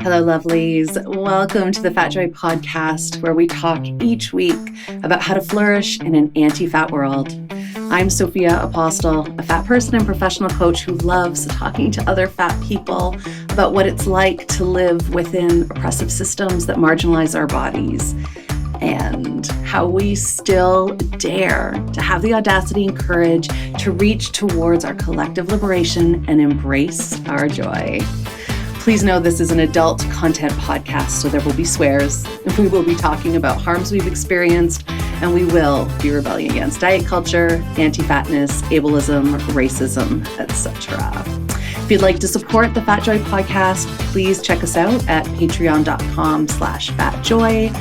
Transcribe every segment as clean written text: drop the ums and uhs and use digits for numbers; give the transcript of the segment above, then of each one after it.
Hello, lovelies. Welcome to the Fat Joy podcast, where we talk each week about how to flourish in an anti-fat world. I'm Sophia, Apostle, a fat person and professional coach who loves talking to other fat people about what it's like to live within oppressive systems that marginalize our bodies, and how we still dare to have the audacity and courage to reach towards our collective liberation and embrace our joy. Please know this is an adult content podcast, so there will be swears, we will be talking about harms we've experienced, and we will be rebelling against diet culture, anti-fatness, ableism, racism, etc. If you'd like to support the Fat Joy podcast, please check us out at patreon.com/fatjoy.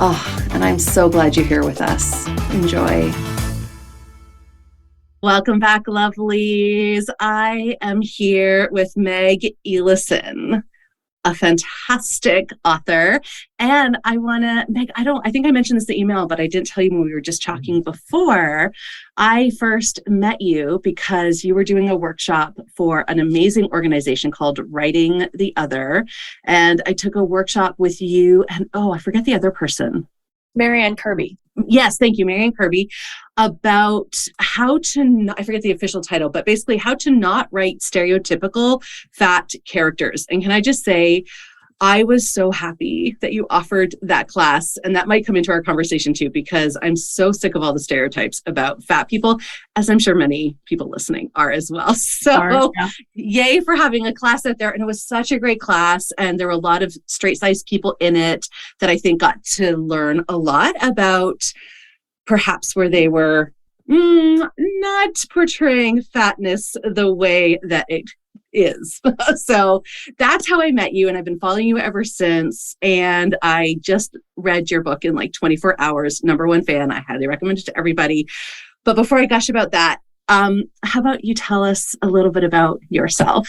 Oh, and I'm so glad you're here with us. Enjoy. Welcome back, lovelies. I am here with Meg Elison, a fantastic author. And I want to, Meg, I think I mentioned this in the email, but I didn't tell you when we were just talking before. I first met you because you were doing a workshop for an amazing organization called Writing the Other. And I took a workshop with you and, I forget the other person. Marianne Kirby. Yes, thank you, Marianne Kirby, about how to, I forget the official title, but basically how to not write stereotypical fat characters. And can I just say, I was so happy that you offered that class, and that might come into our conversation too, because I'm so sick of all the stereotypes about fat people, as I'm sure many people listening are as well. So Yay for having a class out there. And it was such a great class. And there were a lot of straight-sized people in it that I think got to learn a lot about perhaps where they were not portraying fatness the way that it is. So that's how I met you, and I've been following you ever since. And I just read your book in like 24 hours. #1 fan. I highly recommend it to everybody. But before I gush about that, how about you tell us a little bit about yourself?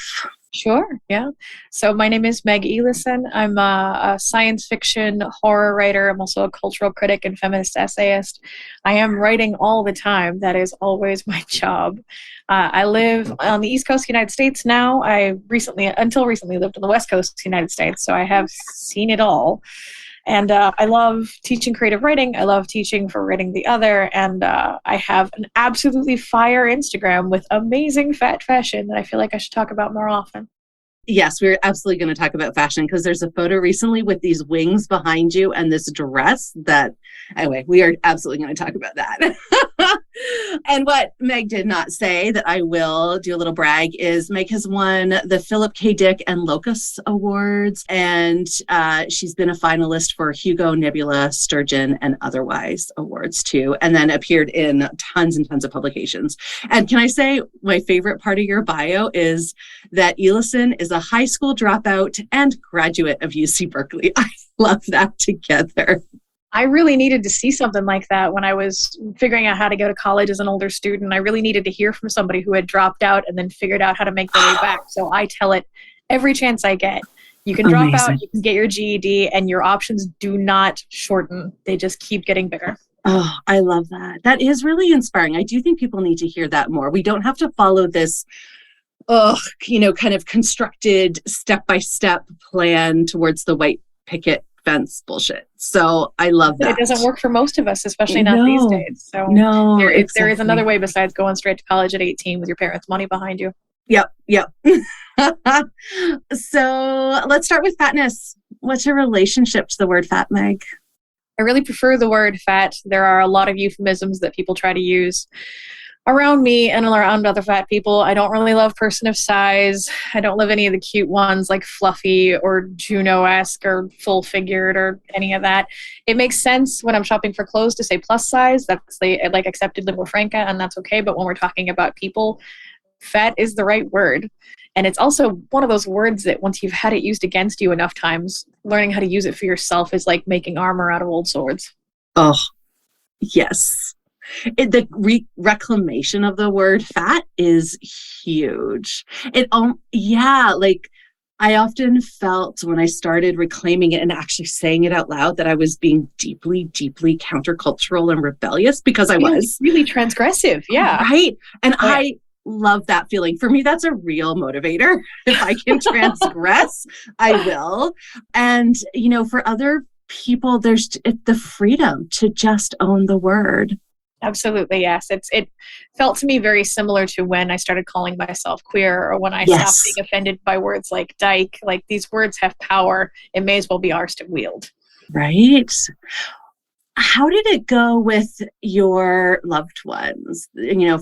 Sure, yeah. So my name is Meg Elison. I'm a science fiction horror writer. I'm also a cultural critic and feminist essayist. I am writing all the time. That is always my job. I live on the East Coast of the United States now. I until recently lived on the West Coast of the United States, so I have seen it all. And I love teaching creative writing. I love teaching for Writing the Other. And I have an absolutely fire Instagram with amazing fat fashion that I feel like I should talk about more often. Yes, we're absolutely going to talk about fashion, because there's a photo recently with these wings behind you and this dress that, anyway, we are absolutely going to talk about that. And what Meg did not say that I will do a little brag is Meg has won the Philip K. Dick and Locus awards, and she's been a finalist for Hugo, Nebula, Sturgeon, and Otherwise awards too, and then appeared in tons and tons of publications. And can I say my favorite part of your bio is that Elison is a high school dropout and graduate of UC Berkeley. I love that together. I really needed to see something like that when I was figuring out how to go to college as an older student. I really needed to hear from somebody who had dropped out and then figured out how to make their way back. So I tell it every chance I get. You can drop out, you can get your GED, and your options do not shorten. They just keep getting bigger. Oh, I love that. That is really inspiring. I do think people need to hear that more. We don't have to follow this kind of constructed step-by-step plan towards the white picket fence bullshit. So I love that. It doesn't work for most of us, especially not these days. So there is another way besides going straight to college at 18 with your parents' money behind you. Yep. So let's start with fatness. What's your relationship to the word fat, Meg? I really prefer the word fat. There are a lot of euphemisms that people try to use around me and around other fat people. I don't really love person of size. I don't love any of the cute ones like fluffy or Juno-esque or full-figured or any of that. It makes sense when I'm shopping for clothes to say plus size. That's the accepted lingua franca, and that's okay. But when we're talking about people, fat is the right word. And it's also one of those words that once you've had it used against you enough times, learning how to use it for yourself is like making armor out of old swords. Oh, yes. The reclamation of the word fat is huge. I often felt when I started reclaiming it and actually saying it out loud that I was being deeply, deeply countercultural and rebellious, because I was really transgressive. Yeah. Right. And love that feeling. For me, that's a real motivator. If I can transgress, I will. And, for other people, there's the freedom to just own the word. Absolutely, yes. It felt to me very similar to when I started calling myself queer, or when I stopped being offended by words like dyke. Like, these words have power. It may as well be ours to wield. Right. How did it go with your loved ones,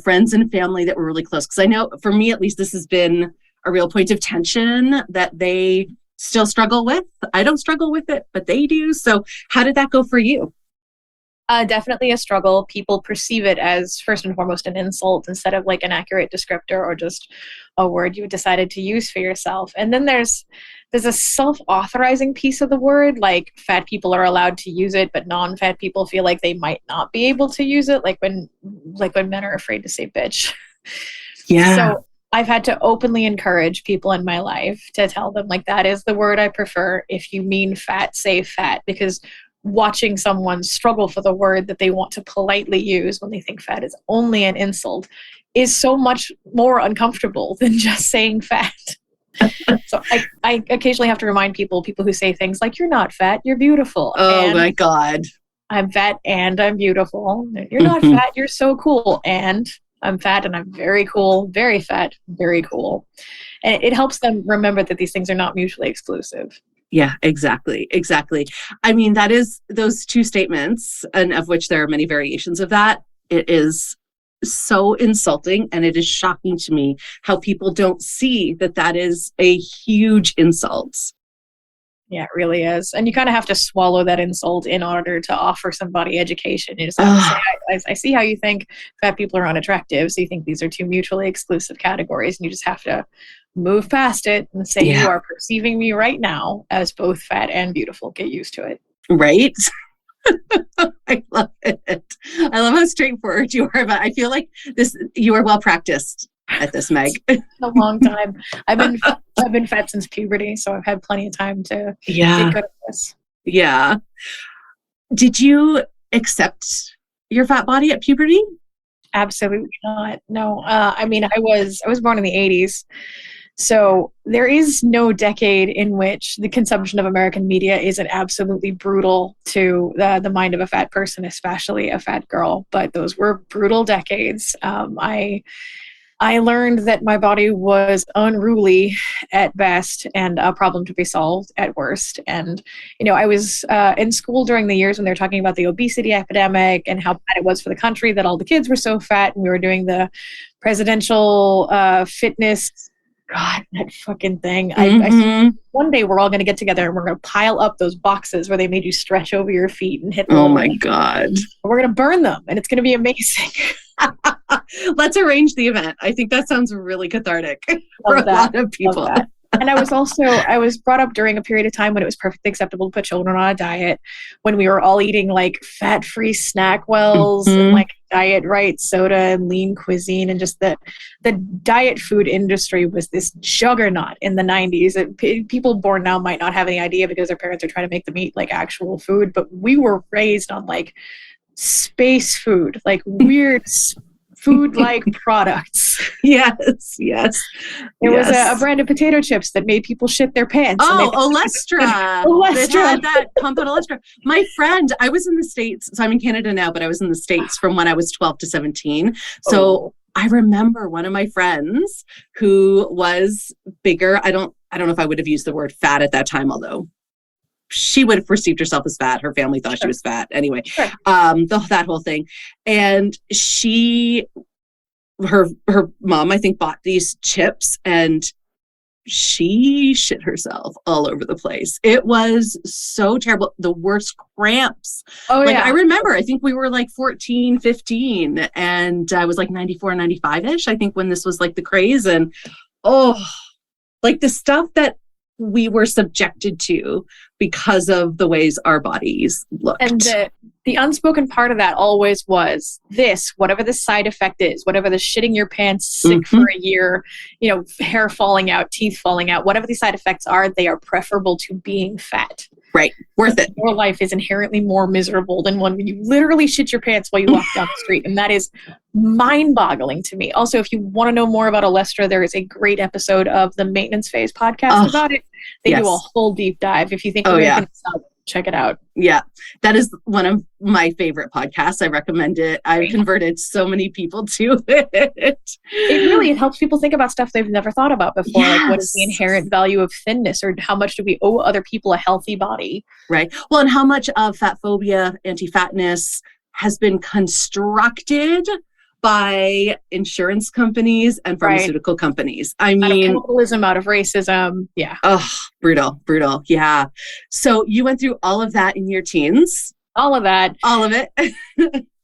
friends and family that were really close? Because I know for me, at least, this has been a real point of tension that they still struggle with. I don't struggle with it, but they do. So how did that go for you? Definitely a struggle. People perceive it as, first and foremost, an insult instead of like an accurate descriptor or just a word you decided to use for yourself. And then there's a self-authorizing piece of the word, like fat people are allowed to use it, but non-fat people feel like they might not be able to use it, like when men are afraid to say bitch. Yeah. So I've had to openly encourage people in my life to tell them, like, that is the word I prefer. If you mean fat, say fat, because watching someone struggle for the word that they want to politely use when they think fat is only an insult is so much more uncomfortable than just saying fat. So I occasionally have to remind people who say things like, you're not fat, you're beautiful. Oh my God. I'm fat and I'm beautiful. You're not fat, you're so cool. And I'm fat and I'm very cool, very fat, very cool. And it helps them remember that these things are not mutually exclusive. Yeah, exactly. I mean, that is those two statements, and of which there are many variations of that. It is so insulting, and it is shocking to me how people don't see that is a huge insult. Yeah, it really is. And you kind of have to swallow that insult in order to offer somebody education. You just have to say, I see how you think fat people are unattractive, so you think these are two mutually exclusive categories, and you just have to move past it and say, you are perceiving me right now as both fat and beautiful. Get used to it. Right? I love it. I love how straightforward you are, but I feel like you are well practiced at this, Meg. A long time. I've been fat since puberty, so I've had plenty of time to get good at this. Yeah. Did you accept your fat body at puberty? Absolutely not. No. I mean, I was born in the 80s. So there is no decade in which the consumption of American media isn't absolutely brutal to the mind of a fat person, especially a fat girl. But those were brutal decades. I learned that my body was unruly at best and a problem to be solved at worst. And, I was in school during the years when they were talking about the obesity epidemic and how bad it was for the country that all the kids were so fat. And we were doing the presidential fitness. God, that fucking thing. I one day we're all going to get together and we're going to pile up those boxes where they made you stretch over your feet and hit. Oh my God. We're going to burn them and it's going to be amazing. Let's arrange the event. I think that sounds really cathartic for a lot of people. And I was brought up during a period of time when it was perfectly acceptable to put children on a diet, when we were all eating like fat-free snack wells and like diet right soda and lean cuisine, and just the diet food industry was this juggernaut in the 90s. People born now might not have any idea because their parents are trying to make them eat like actual food, but we were raised on like space food, like weird food-like products. Yes. There was a brand of potato chips that made people shit their pants. Oh, Olestra. Olestra. Had that pump at Olestra. My friend, I was in the States, so I'm in Canada now, but I was in the States from when I was 12 to 17. So I remember one of my friends who was bigger. I don't know if I would have used the word fat at that time, although she would have perceived herself as fat. Her family thought she was fat. Anyway, that whole thing. And her mom, I think, bought these chips and she shit herself all over the place. It was so terrible. The worst cramps. Oh, like, yeah. I remember, I think we were like 14, 15, and I was like 94, 95-ish, I think, when this was like the craze. And like the stuff that we were subjected to because of the ways our bodies looked. And the unspoken part of that always was this, whatever the side effect is, whatever the shitting your pants, sick for a year, hair falling out, teeth falling out, whatever the side effects are, they are preferable to being fat. Right. Worth it. Your life is inherently more miserable than one where you literally shit your pants while you walk down the street. And that is mind-boggling to me. Also, if you want to know more about Alestra, there is a great episode of the Maintenance Phase podcast about it. They do a whole deep dive. If you think you're making this up, check it out. Yeah, that is one of my favorite podcasts. I recommend it. I've converted so many people to it. It helps people think about stuff they've never thought about before. Yes. Like, what is the inherent value of thinness, or how much do we owe other people a healthy body? Right. Well, and how much of fat phobia, anti-fatness has been constructed by insurance companies and pharmaceutical companies. I mean, out of capitalism, out of racism. Yeah. Oh, brutal. Yeah. So you went through all of that in your teens. All of that. All of it.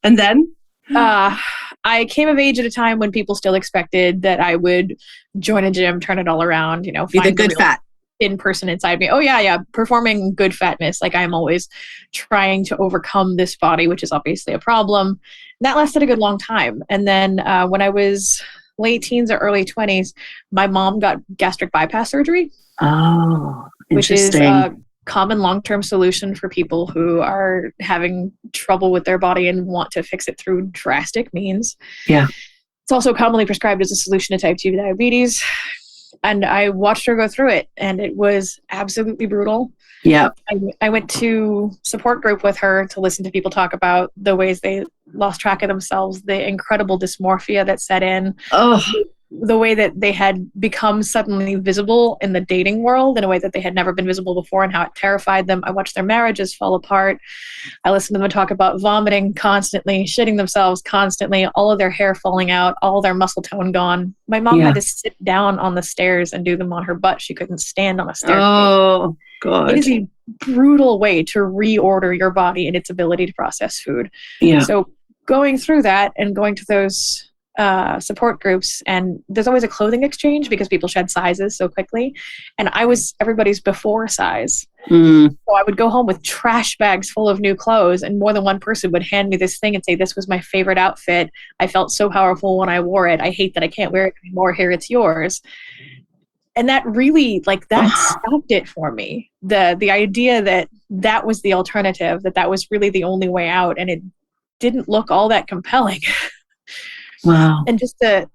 And then? I came of age at a time when people still expected that I would join a gym, turn it all around, be the good fat in person inside me. Oh yeah. Performing good fatness. Like, I'm always trying to overcome this body, which is obviously a problem. And that lasted a good long time. And then when I was late teens or early 20s, my mom got gastric bypass surgery. Oh, which is a common long-term solution for people who are having trouble with their body and want to fix it through drastic means. Yeah. It's also commonly prescribed as a solution to type 2 diabetes. And I watched her go through it, and it was absolutely brutal. Yeah. I went to support group with her to listen to people talk about the ways they lost track of themselves, the incredible dysmorphia that set in, the way that they had become suddenly visible in the dating world in a way that they had never been visible before, and how it terrified them. I watched their marriages fall apart. I listened to them talk about vomiting constantly, shitting themselves constantly, all of their hair falling out, all their muscle tone gone. My mom had to sit down on the stairs and do them on her butt. She couldn't stand on a staircase. Oh, God. It is a brutal way to reorder your body and its ability to process food. Yeah. So going through that and going to those support groups, and there's always a clothing exchange because people shed sizes so quickly, and I was everybody's before size. So I would go home with trash bags full of new clothes, and more than one person would hand me this thing and say, this was my favorite outfit, I felt so powerful when I wore it, I hate that I can't wear it anymore, here it's yours. And that really, that stopped it for me. The idea that was the alternative, that was really the only way out, and it didn't look all that compelling. Wow. And just the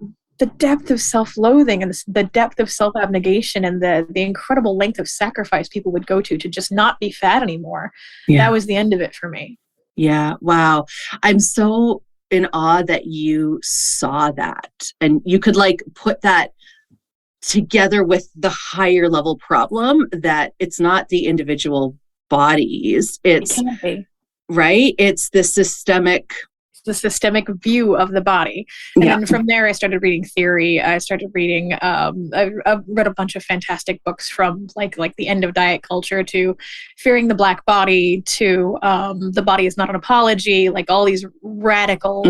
depth of self-loathing and the depth of self-abnegation and the incredible length of sacrifice people would go to just not be fat anymore. Yeah. That was the end of it for me. Yeah. Wow. I'm so in awe that you saw that and you could put that together with the higher level problem that it's not the individual bodies. It can't be. Right? It's the systemic view of the body. And then from there, I started reading theory. I started reading, I read a bunch of fantastic books from like the end of diet culture to Fearing the Black Body to The Body is Not an Apology, all these radical,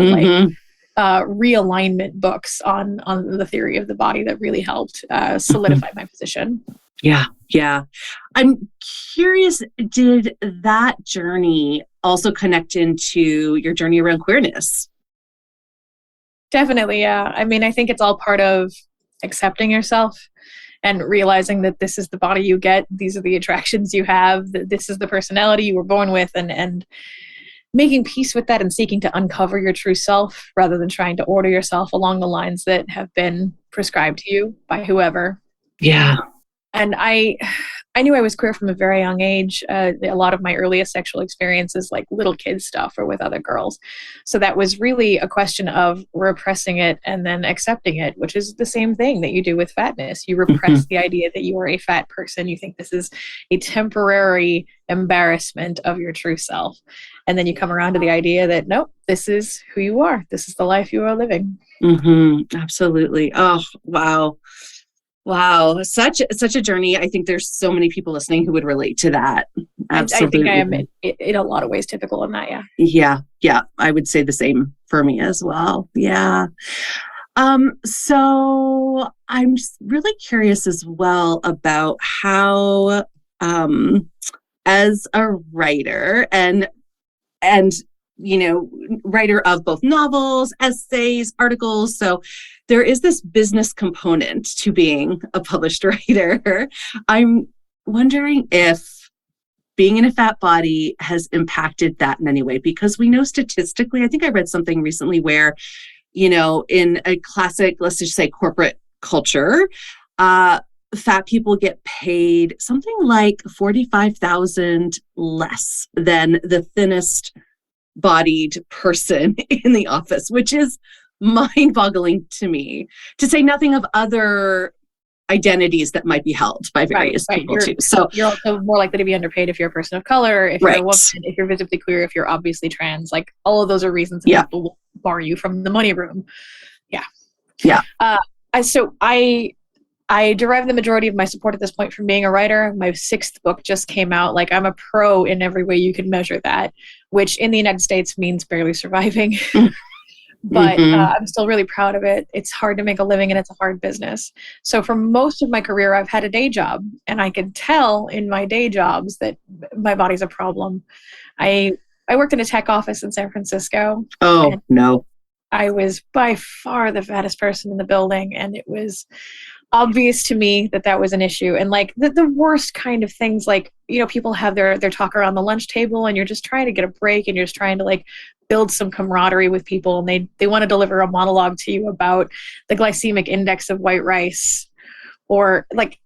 realignment books on the theory of the body that really helped solidify my position. Yeah. Yeah. I'm curious, did that journey also connect into your journey around queerness? Definitely, yeah. I mean, I think it's all part of accepting yourself and realizing that this is the body you get, these are the attractions you have, that this is the personality you were born with, and making peace with that and seeking to uncover your true self rather than trying to order yourself along the lines that have been prescribed to you by whoever. Yeah. And I knew I was queer from a very young age. A lot of my earliest sexual experiences, like little kid stuff, or with other girls. So that was really a question of repressing it and then accepting it, which is the same thing that you do with fatness. You repress the idea that you are a fat person. You think this is a temporary embarrassment of your true self. And then you come around to the idea that, nope, this is who you are. This is the life you are living. Absolutely. Oh, wow. Wow. Such a journey. I think there's so many people listening who would relate to that. Absolutely. I think I am in a lot of ways typical in that. Yeah. Yeah. Yeah. I would say the same for me as well. Yeah. So I'm just really curious as well about how, as a writer and writer of both novels, essays, articles. So there is this business component to being a published writer. I'm wondering if being in a fat body has impacted that in any way? Because we know statistically, I think I read something recently where, in a classic, let's just say corporate culture, fat people get paid something like 45,000 less than the thinnest bodied person in the office, which is mind-boggling to me, to say nothing of other identities that might be held by various people too. So you're also more likely to be underpaid if you're a person of color, if you're a woman, if you're visibly queer, if you're obviously trans. Like all of those are reasons that people will bar you from the money room. Yeah. I derive the majority of my support at this point from being a writer. My 6th book just came out. Like I'm a pro in every way you can measure that, which in the United States means barely surviving. But I'm still really proud of it. It's hard to make a living and it's a hard business. So for most of my career, I've had a day job, and I could tell in my day jobs that my body's a problem. I worked in a tech office in San Francisco. Oh, no. I was by far the fattest person in the building, and it was obvious to me that was an issue. And like the worst kind of things, like, people have their talk around the lunch table, and you're just trying to get a break, and you're just trying to like build some camaraderie with people, and they want to deliver a monologue to you about the glycemic index of white rice, or like,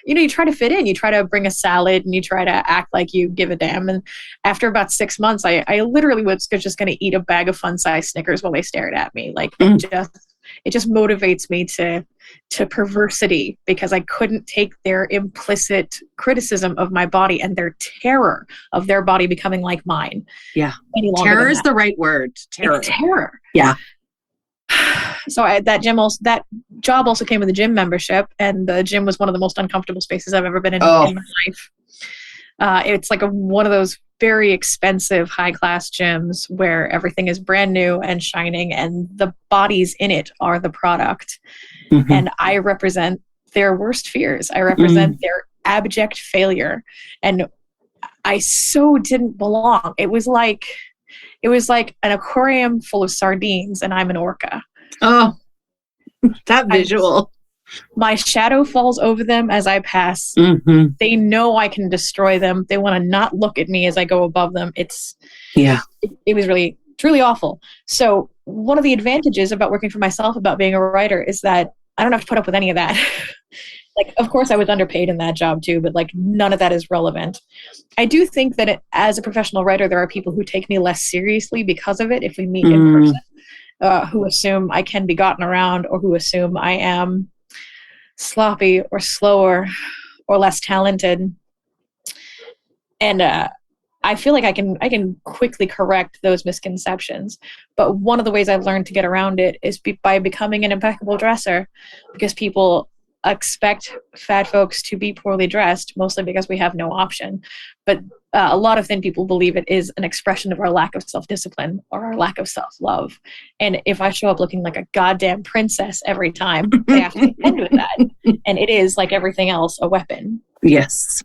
you try to fit in, you try to bring a salad, and you try to act like you give a damn. And after about 6 months, I literally was just going to eat a bag of fun-sized Snickers while they stared at me. Like it just motivates me to perversity, because I couldn't take their implicit criticism of my body and their terror of their body becoming like mine. Yeah. Terror is the right word. Terror. Yeah. So that job also came with a gym membership, and the gym was one of the most uncomfortable spaces I've ever been in my life. It's like one of those very expensive high-class gyms where everything is brand new and shining, and the bodies in it are the product. Mm-hmm. And I represent their worst fears. I represent their abject failure. And I so didn't belong. It was like an aquarium full of sardines, and I'm an orca. Oh, that visual. My shadow falls over them as I pass. Mm-hmm. They know I can destroy them. They want to not look at me as I go above them. It was really awful. So one of the advantages about working for myself, about being a writer, is that I don't have to put up with any of that. Like, of course I was underpaid in that job too, but like none of that is relevant. I do think that as a professional writer, there are people who take me less seriously because of it if we meet in person, who assume I can be gotten around, or who assume I am sloppy or slower or less talented. And I feel like I can quickly correct those misconceptions. But one of the ways I've learned to get around it is by becoming an impeccable dresser, because people expect fat folks to be poorly dressed, mostly because we have no option. But a lot of thin people believe it is an expression of our lack of self-discipline or our lack of self-love. And if I show up looking like a goddamn princess every time, they have to contend with that. And it is, like everything else, a weapon. Yes.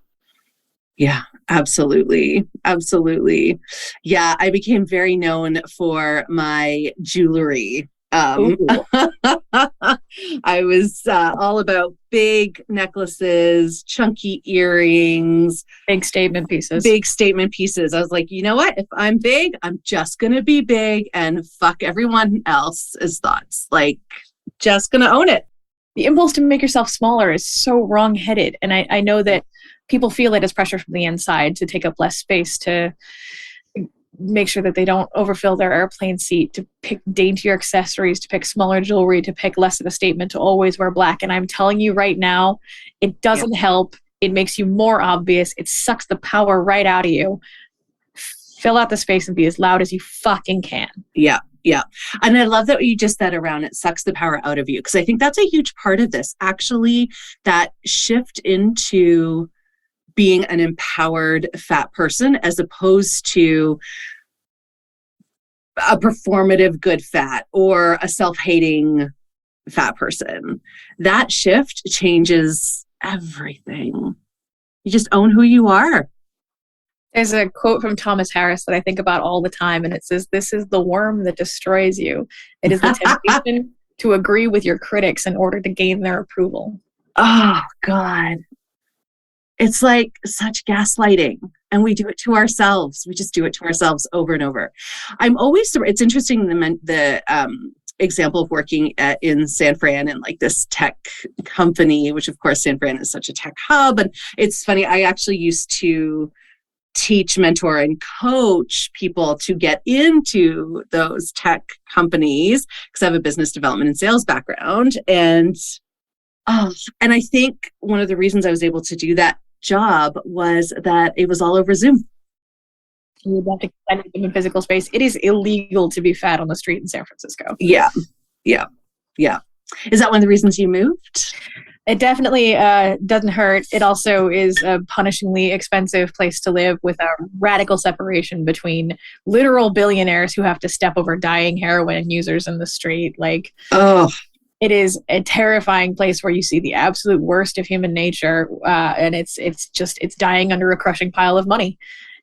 Yeah, absolutely. Absolutely. Yeah, I became very known for my jewelry. I was all about big necklaces, chunky earrings, big statement pieces. I was like, you know what? If I'm big, I'm just going to be big and fuck everyone else's thoughts. Like, just going to own it. The impulse to make yourself smaller is so wrong-headed. And I know that people feel it as pressure from the inside to take up less space, to make sure that they don't overfill their airplane seat, to pick daintier accessories, to pick smaller jewelry, to pick less of a statement, to always wear black. And I'm telling you right now, it doesn't help. It makes you more obvious. It sucks the power right out of you. Fill out the space and be as loud as you fucking can. Yeah. Yeah. And I love that you just said around it sucks the power out of you, because I think that's a huge part of this, actually, that shift into being an empowered fat person as opposed to a performative good fat or a self-hating fat person. That shift changes everything. You just own who you are. There's a quote from Thomas Harris that I think about all the time, and it says, "This is the worm that destroys you. It is the temptation to agree with your critics in order to gain their approval." Oh, God. It's like such gaslighting. And we do it to ourselves. We just do it to ourselves over and over. It's interesting, the example of working in San Fran and like this tech company, which of course San Fran is such a tech hub. And it's funny, I actually used to teach, mentor, and coach people to get into those tech companies because I have a business development and sales background. And I think one of the reasons I was able to do that job was that it was all over Zoom. You would have to find them in physical space. It is illegal to be fat on the street in San Francisco. Yeah. Is that one of the reasons you moved? It definitely doesn't hurt. It also is a punishingly expensive place to live with a radical separation between literal billionaires who have to step over dying heroin users in the street. Like, it is a terrifying place where you see the absolute worst of human nature, and it's dying under a crushing pile of money.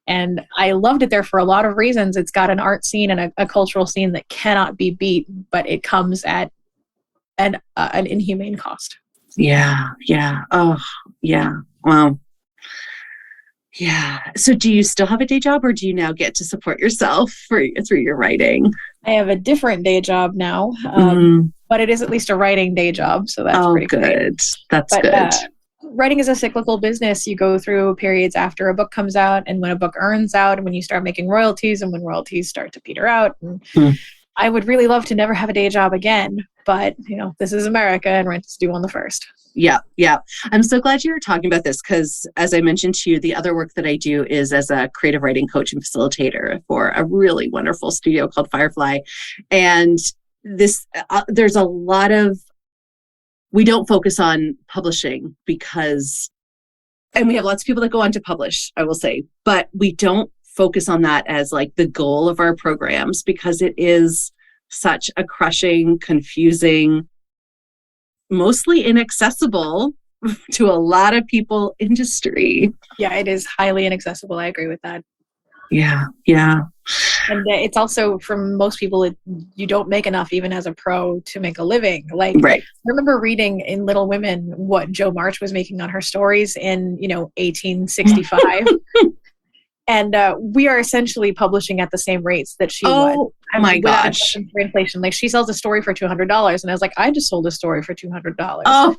And I loved it there for a lot of reasons. It's got an art scene and a cultural scene that cannot be beat, but it comes at an inhumane cost. Yeah. Oh, yeah. Wow. Yeah. So do you still have a day job, or do you now get to support yourself through your writing? I have a different day job now, but it is at least a writing day job. So that's pretty good. Great. That's good. Writing is a cyclical business. You go through periods after a book comes out and when a book earns out and when you start making royalties and when royalties start to peter out. And I would really love to never have a day job again, but this is America and rent is due on the 1st. Yeah. I'm so glad you were talking about this because, as I mentioned to you, the other work that I do is as a creative writing coach and facilitator for a really wonderful studio called Firefly. And this, there's a lot of, we don't focus on publishing and we have lots of people that go on to publish, I will say, but we don't focus on that as like the goal of our programs because it is such a crushing, confusing, mostly inaccessible to a lot of people industry. Yeah, it is highly inaccessible. I agree with that. Yeah. And it's also, for most people, you don't make enough even as a pro to make a living. Like, right. I remember reading in Little Women what Jo March was making on her stories in 1865. And we are essentially publishing at the same rates that she would. Oh my gosh. For inflation. Like, she sells a story for $200. And I was like, I just sold a story for $200. Oh,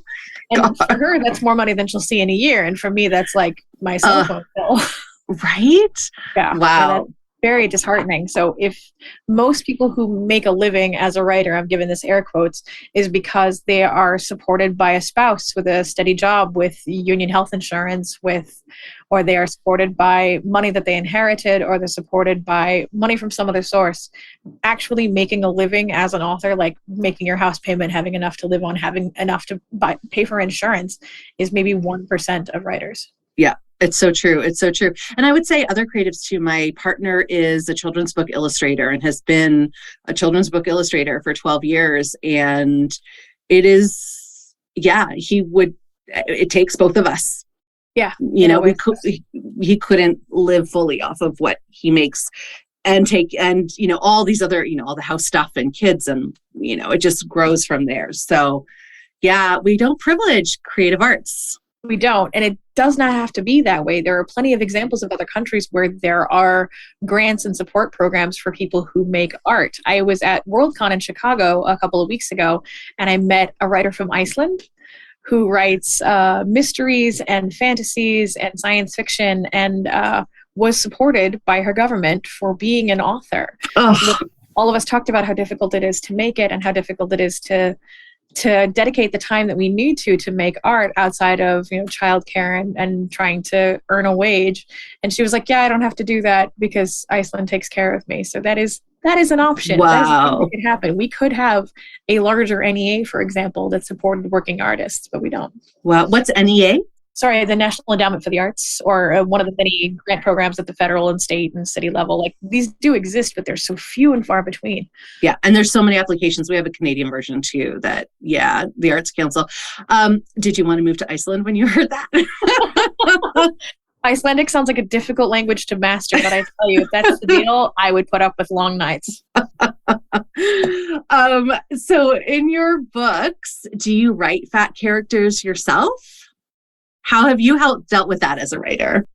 and God. For her, that's more money than she'll see in a year. And for me, that's like my cell phone bill. Right? Yeah. Wow. Very disheartening. So if most people who make a living as a writer, I'm giving this air quotes, is because they are supported by a spouse with a steady job, with union health insurance, or they are supported by money that they inherited, or they're supported by money from some other source, actually making a living as an author, like making your house payment, having enough to live on, having enough to pay for insurance, is maybe 1% of writers. Yeah. It's so true. And I would say other creatives too. My partner is a children's book illustrator and has been a children's book illustrator for 12 years. And it takes both of us. Yeah. He couldn't live fully off of what he makes and all these other, all the house stuff and kids and, it just grows from there. So yeah, we don't privilege creative arts. We don't. And it does not have to be that way. There are plenty of examples of other countries where there are grants and support programs for people who make art. I was at Worldcon in Chicago a couple of weeks ago, and I met a writer from Iceland who writes mysteries and fantasies and science fiction and was supported by her government for being an author. All of us talked about how difficult it is to make it and how difficult it is to dedicate the time that we need to make art outside of childcare and trying to earn a wage. And she was like, yeah, I don't have to do that because Iceland takes care of me. So that is an option. Wow. That could happen. We could have a larger NEA, for example, that supported working artists, but we don't. Wow. What's NEA? Sorry, the National Endowment for the Arts, or one of the many grant programs at the federal and state and city level. Like, these do exist, but they're so few and far between. Yeah, and there's so many applications. We have a Canadian version too that, the Arts Council. Did you want to move to Iceland when you heard that? Icelandic sounds like a difficult language to master, but I tell you, if that's the deal, I would put up with long nights. So in your books, do you write fat characters yourself? How have you dealt with that as a writer?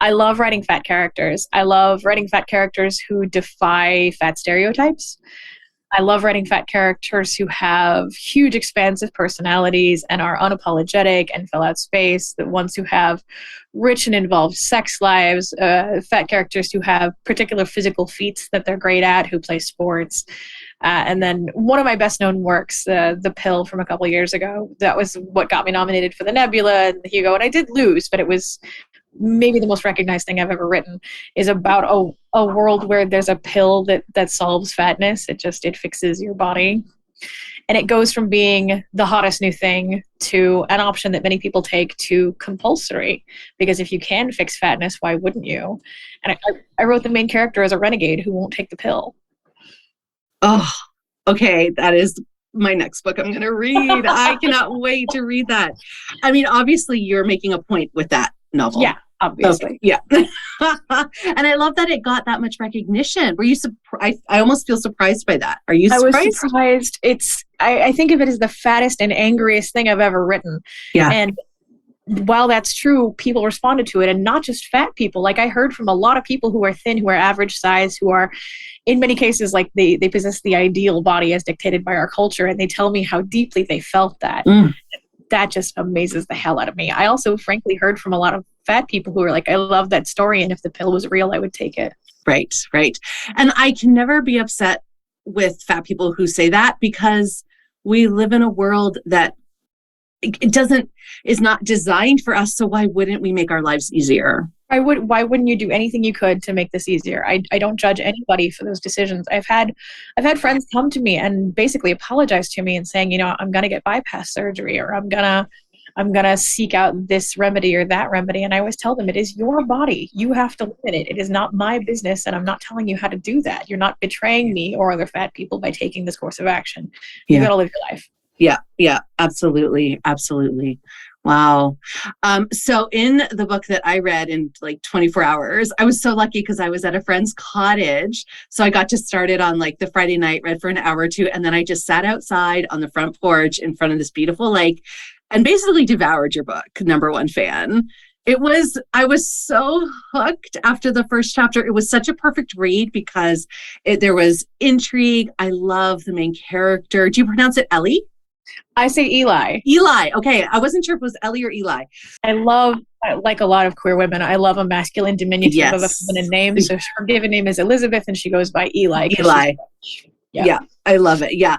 I love writing fat characters. I love writing fat characters who defy fat stereotypes. I love writing fat characters who have huge, expansive personalities and are unapologetic and fill out space. The ones who have rich and involved sex lives. Fat characters who have particular physical feats that they're great at, who play sports. And then one of my best known works, The Pill from a couple of years ago, that was what got me nominated for the Nebula and the Hugo. And I did lose, but it was maybe the most recognized thing I've ever written, is about a world where there's a pill that solves fatness. It fixes your body. And it goes from being the hottest new thing to an option that many people take to compulsory. Because if you can fix fatness, why wouldn't you? And I wrote the main character as a renegade who won't take the pill. Oh, okay. That is my next book I'm going to read. I cannot wait to read that. I mean, obviously you're making a point with that novel. Yeah, obviously. Okay, yeah. And I love that it got that much recognition. Were you surprised? I almost feel surprised by that. Are you surprised? I was surprised. I think of it as the fattest and angriest thing I've ever written. Yeah. And while that's true, people responded to it, and not just fat people. Like, I heard from a lot of people who are thin, who are average size, who are, in many cases, like they possess the ideal body as dictated by our culture, and they tell me how deeply they felt that. That just amazes the hell out of me. I also, frankly, heard from a lot of fat people who are like, I love that story, and if the pill was real, I would take it. Right. And I can never be upset with fat people who say that, because we live in a world that is not designed for us. So why wouldn't we make our lives easier? Why wouldn't you do anything you could to make this easier? I don't judge anybody for those decisions. I've had friends come to me and basically apologize to me and saying, I'm going to get bypass surgery, or I'm going to seek out this remedy or that remedy. And I always tell them, it is your body. You have to live in it. It is not my business. And I'm not telling you how to do that. You're not betraying me or other fat people by taking this course of action. You got to live your life. Yeah, absolutely. Wow. So in the book that I read in like 24 hours, I was so lucky because I was at a friend's cottage. So I got to start it on like the Friday night, read for an hour or two. And then I just sat outside on the front porch in front of this beautiful lake and basically devoured your book, number one fan. I was so hooked after the first chapter. It was such a perfect read because there was intrigue. I love the main character. Do you pronounce it Ellie? I say Eli. Eli. Okay. I wasn't sure if it was Ellie or Eli. Like a lot of queer women, I love a masculine diminutive of a feminine name. So her given name is Elizabeth and she goes by Eli. Eli. Yeah. I love it. Yeah.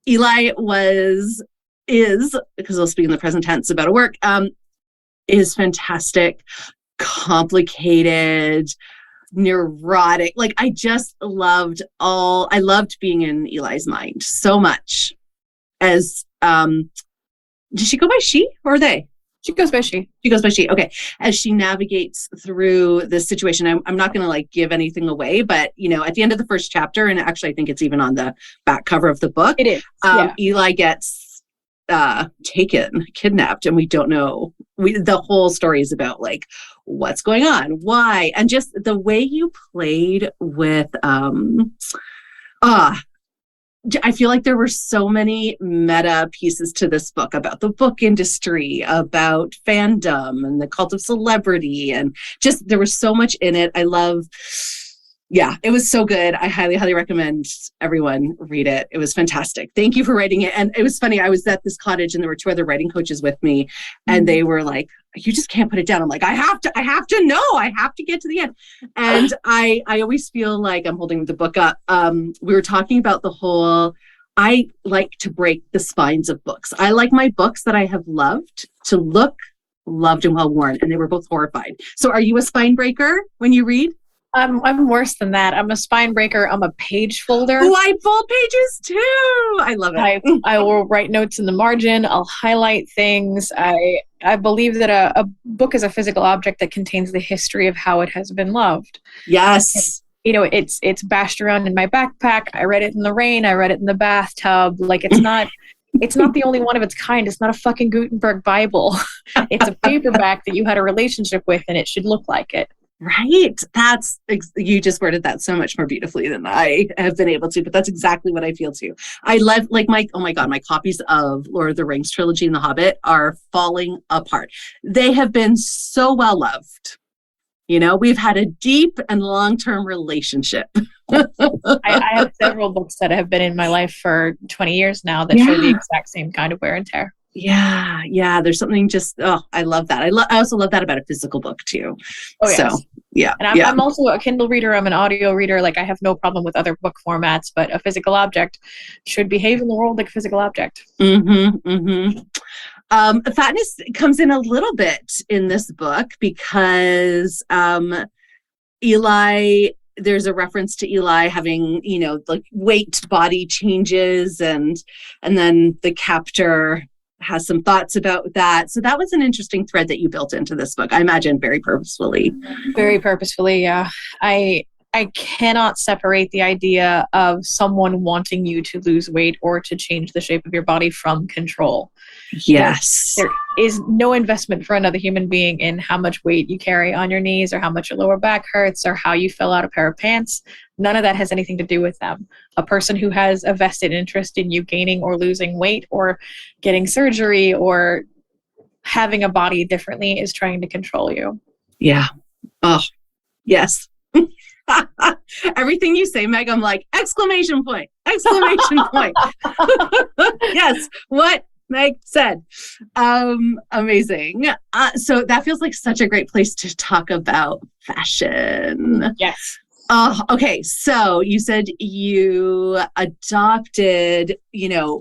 Eli is, because I'll speak in the present tense about her work, is fantastic, complicated, neurotic. Like, I loved being in Eli's mind so much. As does she go by she or they? She goes by she. She goes by she. Okay. As she navigates through this situation, I'm not going to like give anything away, but at the end of the first chapter, and actually I think it's even on the back cover of the book. It is. Eli gets kidnapped, and we don't know. The whole story is about like what's going on, why, and just the way you played with I feel like there were so many meta pieces to this book about the book industry, about fandom and the cult of celebrity, and just there was so much in it. It was so good. I highly, highly recommend everyone read it. It was fantastic. Thank you for writing it. And it was funny. I was at this cottage and there were two other writing coaches with me, and they were like, you just can't put it down. I'm like, I have to know. I have to get to the end. And I always feel like I'm holding the book up. We were talking about I like to break the spines of books. I like my books that I have loved to look loved and well worn. And they were both horrified. So are you a spine breaker when you read? I'm worse than that. I'm a spine breaker. I'm a page folder. Oh, I fold pages too. I love it. I will write notes in the margin. I'll highlight things. I believe that a book is a physical object that contains the history of how it has been loved. Yes. It's bashed around in my backpack. I read it in the rain. I read it in the bathtub. Like, it's not the only one of its kind. It's not a fucking Gutenberg Bible. It's a paperback that you had a relationship with, and it should look like it. Right. You just worded that so much more beautifully than I have been able to, but that's exactly what I feel too. I love my copies of Lord of the Rings trilogy and The Hobbit are falling apart. They have been so well loved We've had a deep and long-term relationship. I have several books that have been in my life for 20 years now that show the exact same kind of wear and tear. Yeah. There's something I love that. I also love that about a physical book too. Oh, yes. So, yeah. And I'm also a Kindle reader. I'm an audio reader. Like, I have no problem with other book formats, but a physical object should behave in the world like a physical object. Fatness comes in a little bit in this book because Eli, there's a reference to Eli having, like weight body changes, and then the captor has some thoughts about that. So that was an interesting thread that you built into this book, I imagine very purposefully. Very purposefully, yeah. I cannot separate the idea of someone wanting you to lose weight or to change the shape of your body from control. Yes. There is no investment for another human being in how much weight you carry on your knees or how much your lower back hurts or how you fill out a pair of pants. None of that has anything to do with them. A person who has a vested interest in you gaining or losing weight or getting surgery or having a body differently is trying to control you. Yeah. Oh, yes. Everything you say, Meg, I'm like, exclamation point. Yes, what Meg said. Amazing. So that feels like such a great place to talk about fashion. Yes. Okay, so you said you adopted,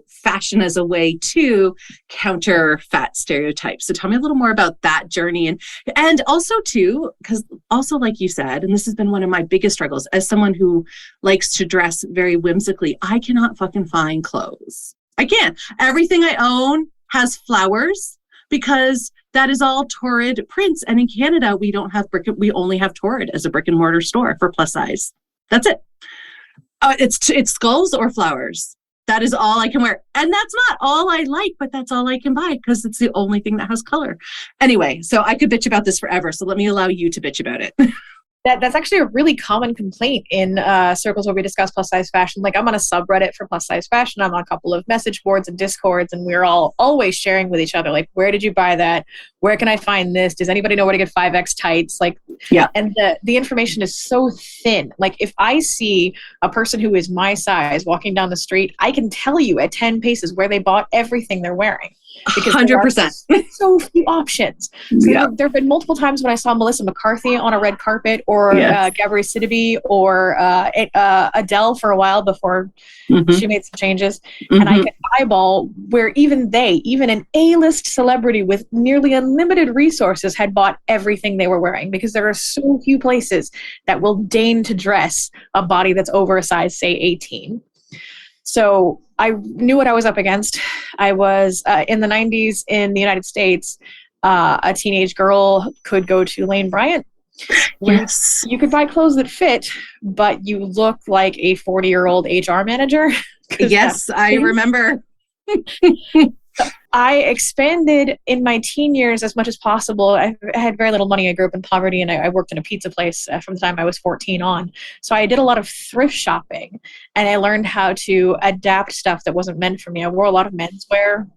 fashion as a way to counter fat stereotypes. So tell me a little more about that journey, and also too, because also like you said, and this has been one of my biggest struggles as someone who likes to dress very whimsically, I cannot fucking find clothes. I can't. Everything I own has flowers because that is all Torrid prints. And in Canada, we only have Torrid as a brick and mortar store for plus size. That's it. It's skulls or flowers. That is all I can wear. And that's not all I like, but that's all I can buy because it's the only thing that has color. Anyway, so I could bitch about this forever. So let me allow you to bitch about it. That's actually a really common complaint in circles where we discuss plus size fashion. Like, I'm on a subreddit for plus size fashion. I'm on a couple of message boards and discords, and we're all always sharing with each other, like, where did you buy that? Where can I find this? Does anybody know where to get 5X tights? Like, yeah. And the information is so thin. Like, if I see a person who is my size walking down the street, I can tell you at 10 paces where they bought everything they're wearing. Because 100%. So few options. So there have been multiple times when I saw Melissa McCarthy on a red carpet, or Gabrielle Sidibe, or Adele for a while before she made some changes. And I could eyeball where even an A-list celebrity with nearly unlimited resources had bought everything they were wearing, because there are so few places that will deign to dress a body that's over a size, say, 18. So I knew what I was up against. I was in the 90s in the United States. A teenage girl could go to Lane Bryant. Yes. You could buy clothes that fit, but you look like a 40-year-old HR manager. Yes, I remember. I expanded in my teen years as much as possible. I had very little money. I grew up in poverty, and I worked in a pizza place from the time I was 14 on. So I did a lot of thrift shopping, and I learned how to adapt stuff that wasn't meant for me. I wore a lot of menswear.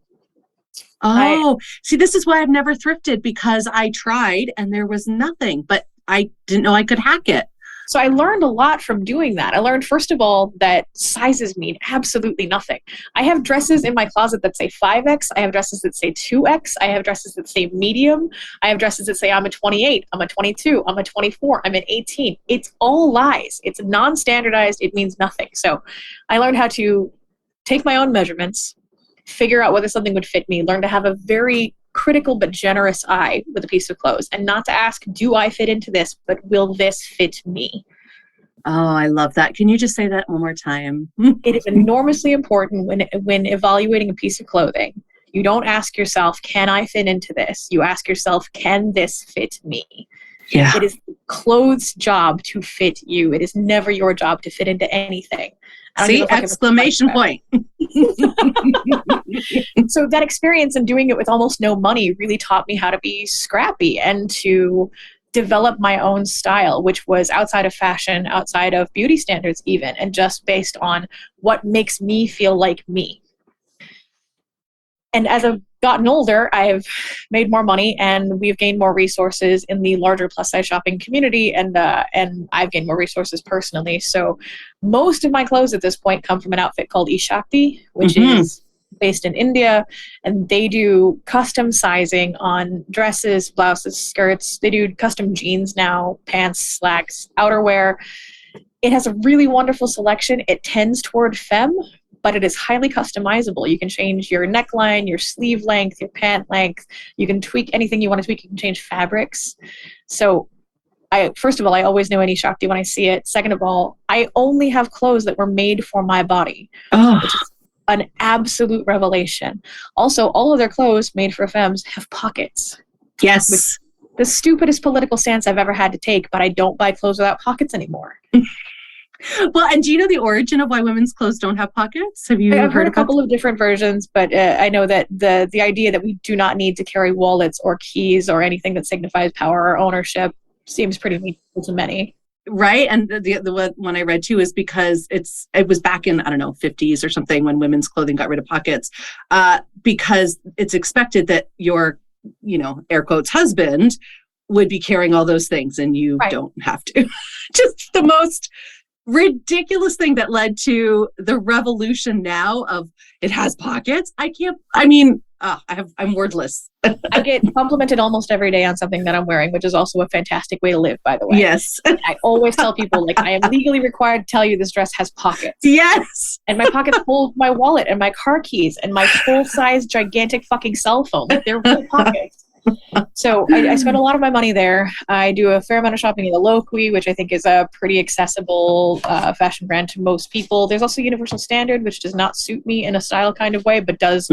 See, this is why I've never thrifted, because I tried and there was nothing, but I didn't know I could hack it. So I learned a lot from doing that. I learned, first of all, that sizes mean absolutely nothing. I have dresses in my closet that say 5X. I have dresses that say 2X. I have dresses that say medium. I have dresses that say I'm a 28, I'm a 22, I'm a 24, I'm an 18. It's all lies. It's non-standardized. It means nothing. So I learned how to take my own measurements, figure out whether something would fit me, learn to have a very critical but generous eye with a piece of clothes, and not to ask, do I fit into this, but will this fit me? Oh, I love that. Can you just say that one more time? It is enormously important when evaluating a piece of clothing. You don't ask yourself, can I fit into this? You ask yourself, can this fit me? Yeah. It is clothes' job to fit you. It is never your job to fit into anything. See, exclamation point. So that experience and doing it with almost no money really taught me how to be scrappy and to develop my own style, which was outside of fashion, outside of beauty standards even, and just based on what makes me feel like me. And as a gotten older, I've made more money, and we've gained more resources in the larger plus size shopping community, and I've gained more resources personally. So most of my clothes at this point come from an outfit called Ishakti, which is based in India, and they do custom sizing on dresses, blouses, skirts. They do custom jeans now, pants, slacks, outerwear. It has a really wonderful selection. It tends toward femme, but it is highly customizable. You can change your neckline, your sleeve length, your pant length. You can tweak anything you want to tweak. You can change fabrics. So first of all, I always know any Shakti when I see it. Second of all, I only have clothes that were made for my body, which is an absolute revelation. Also, all of their clothes made for femmes have pockets. Yes. The stupidest political stance I've ever had to take, but I don't buy clothes without pockets anymore. Well, and do you know the origin of why women's clothes don't have pockets? Have you I've heard a about couple of different versions, but I know that the idea that we do not need to carry wallets or keys or anything that signifies power or ownership seems pretty meaningful to many. Right. And the one I read too is because it was back in, I don't know, 50s or something when women's clothing got rid of pockets, because it's expected that your, air quotes, husband would be carrying all those things and you don't have to. Just the most ridiculous thing that led to the revolution now of it has pockets. I'm wordless. I get complimented almost every day on something that I'm wearing, which is also a fantastic way to live, by the way. Yes. I always tell people, I am legally required to tell you this dress has pockets. Yes. And my pockets hold my wallet and my car keys and my full-size gigantic fucking cell phone. They're real pockets. So I spend a lot of my money there. I do a fair amount of shopping at the Locus, which I think is a pretty accessible fashion brand to most people. There's also Universal Standard, which does not suit me in a style kind of way, but does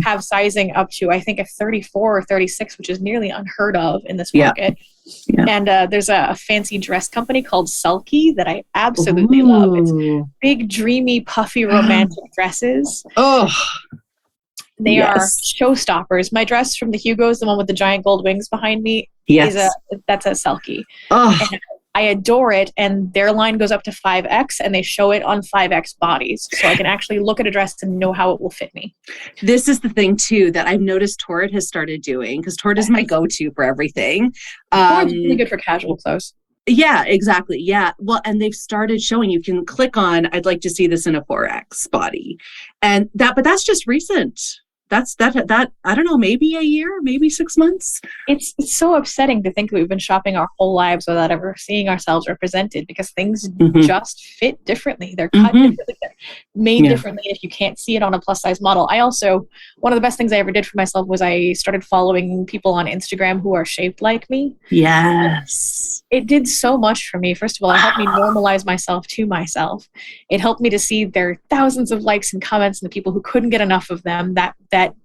have sizing up to, I think, a 34 or 36, which is nearly unheard of in this market. Yeah. And there's a fancy dress company called Sulky that I absolutely love. It's big, dreamy, puffy, romantic dresses. Oh, They are showstoppers. My dress from the Hugo's, the one with the giant gold wings behind me, that's a Selkie. Oh. And I adore it, and their line goes up to 5X, and they show it on 5X bodies, so I can actually look at a dress and know how it will fit me. This is the thing, too, that I've noticed Torrid has started doing, because Torrid is my go-to for everything. Torrid's really good for casual clothes. Yeah, exactly. Yeah. Well, and they've started showing, you can click on, I'd like to see this in a 4X body. But that's just recent. That I don't know, maybe a year, maybe 6 months. It's so upsetting to think that we've been shopping our whole lives without ever seeing ourselves represented, because things just fit differently. They're cut differently, they're made differently. If you can't see it on a plus size model, one of the best things I ever did for myself was I started following people on Instagram who are shaped like me. Yes. It did so much for me. First of all, it helped me normalize myself to myself. It helped me to see their thousands of likes and comments and the people who couldn't get enough of them. That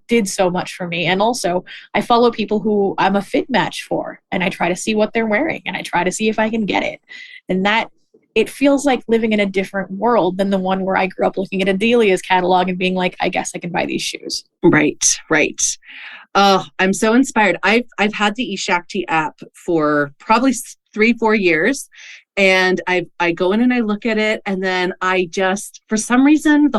did so much for me. And also, I follow people who I'm a fit match for, and I try to see what they're wearing, and I try to see if I can get it. And that, it feels like living in a different world than the one where I grew up looking at Adelia's catalog and being like, I guess I can buy these shoes. Right. Oh, I'm so inspired. I've had the eShakti app for probably 3-4 years. And I go in and I look at it, and then I just, for some reason,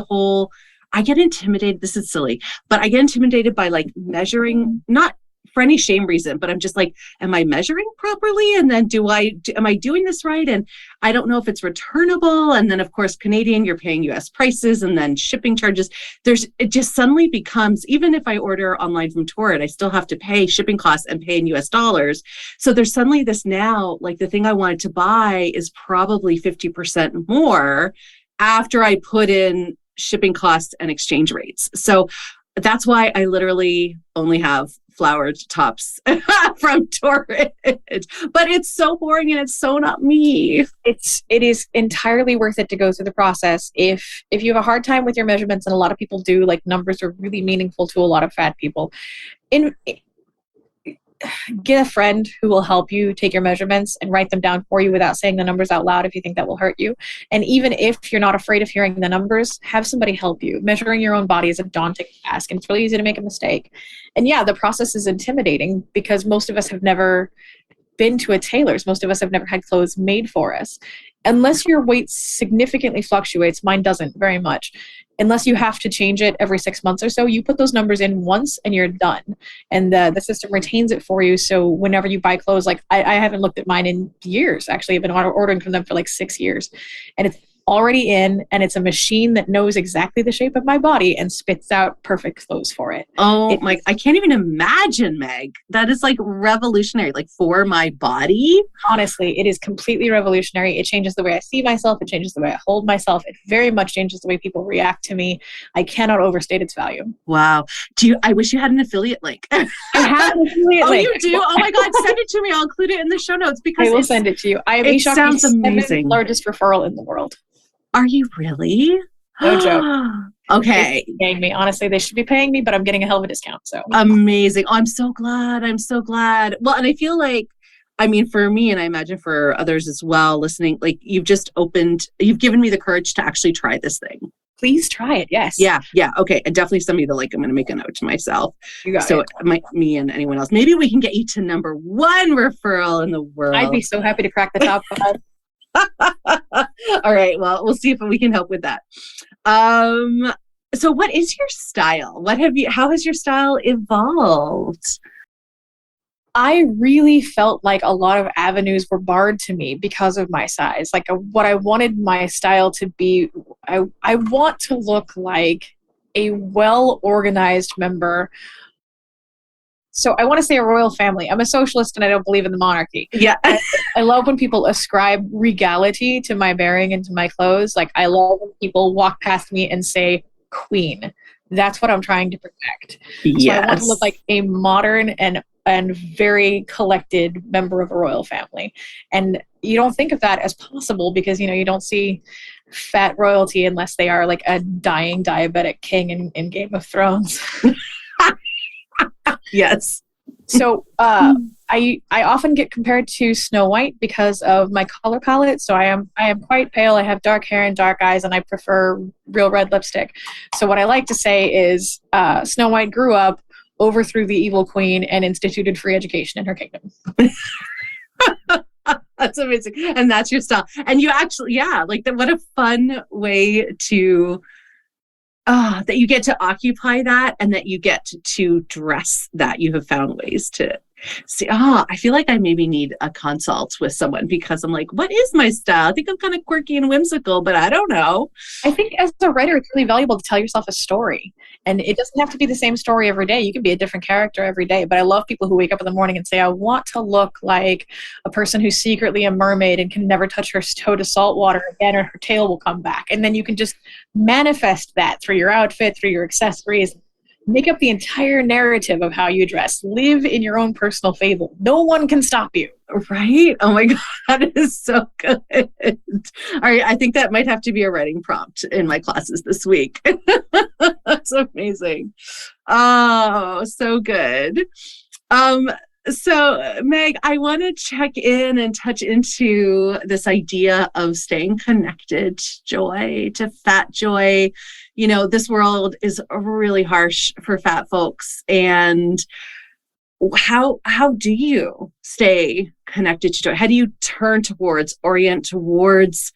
I get intimidated. This is silly, but I get intimidated by measuring, not for any shame reason, but I'm just like, am I measuring properly? And then am I doing this right? And I don't know if it's returnable. And then of course, Canadian, you're paying US prices and then shipping charges. It just suddenly becomes, even if I order online from Torrid, I still have to pay shipping costs and pay in US dollars. So there's suddenly this now, the thing I wanted to buy is probably 50% more after I put in shipping costs and exchange rates. So that's why I literally only have flowered tops from Torrid. But it's so boring and it's so not me. It is entirely worth it to go through the process. If you have a hard time with your measurements, and a lot of people do, numbers are really meaningful to a lot of fat people. Get a friend who will help you take your measurements and write them down for you without saying the numbers out loud if you think that will hurt you. And even if you're not afraid of hearing the numbers, have somebody help you. Measuring your own body is a daunting task, and it's really easy to make a mistake. And yeah, the process is intimidating because most of us have never been to a tailor's. Most of us have never had clothes made for us. Unless your weight significantly fluctuates, mine doesn't very much. Unless you have to change it every 6 months or so, you put those numbers in once and you're done. And the system retains it for you. So whenever you buy clothes, like I haven't looked at mine in years, actually. I've been ordering from them for like 6 years. And it's already in, and it's a machine that knows exactly the shape of my body and spits out perfect clothes for it. I can't even imagine, Meg. That is like revolutionary, like for my body. Honestly, it is completely revolutionary. It changes the way I see myself. It changes the way I hold myself. It very much changes the way people react to me. I cannot overstate its value. Wow. I wish you had an affiliate link. I have an affiliate link. Oh, you do? Oh my God, send it to me. I'll include it in the show notes because I will send it to you. I have it sounds amazing. Largest referral in the world. Are you really? No joke. Okay. Paying me. Honestly, they should be paying me, but I'm getting a hell of a discount. So amazing. Oh, I'm so glad. Well, and I feel like, I mean, for me, and I imagine for others as well, listening, like you've given me the courage to actually try this thing. Please try it. Yes. Yeah. Okay. And definitely send me the link. I'm going to make a note to myself. You got so it. Me and anyone else. Maybe we can get you to number 1 referral in the world. I'd be so happy to crack the top 5. All right. Well, we'll see if we can help with that. So what is your style? How has your style evolved? I really felt like a lot of avenues were barred to me because of my size. Like what I wanted my style to be, I want to look like a well-organized member. So I want to say a royal family. I'm a socialist and I don't believe in the monarchy. Yeah. I love when people ascribe regality to my bearing and to my clothes. Like I love when people walk past me and say queen. That's what I'm trying to protect. Yes. So I want to look like a modern and very collected member of a royal family. And you don't think of that as possible because, you don't see fat royalty unless they are like a dying diabetic king in Game of Thrones. Yes. So I often get compared to Snow White because of my color palette. So I am quite pale. I have dark hair and dark eyes, and I prefer real red lipstick. So what I like to say is Snow White grew up, overthrew the evil queen, and instituted free education in her kingdom. That's amazing. And that's your style. And you actually, what a fun way to... that you get to occupy that and that you get to dress that. You have found ways to see. I feel like I maybe need a consult with someone because I'm like, what is my style? I think I'm kind of quirky and whimsical, but I don't know. I think as a writer, it's really valuable to tell yourself a story. And it doesn't have to be the same story every day. You can be a different character every day. But I love people who wake up in the morning and say, I want to look like a person who's secretly a mermaid and can never touch her toe to salt water again, or her tail will come back. And then you can just manifest that through your outfit, through your accessories. Make up the entire narrative of how you dress. Live in your own personal fable. No one can stop you. Right? Oh my God, that is so good. All right, I think that might have to be a writing prompt in my classes this week. That's amazing. Oh, so good. So Meg, I want to check in and touch into this idea of staying connected to joy, to fat joy. This world is really harsh for fat folks. And how do you stay connected to joy? How do you orient towards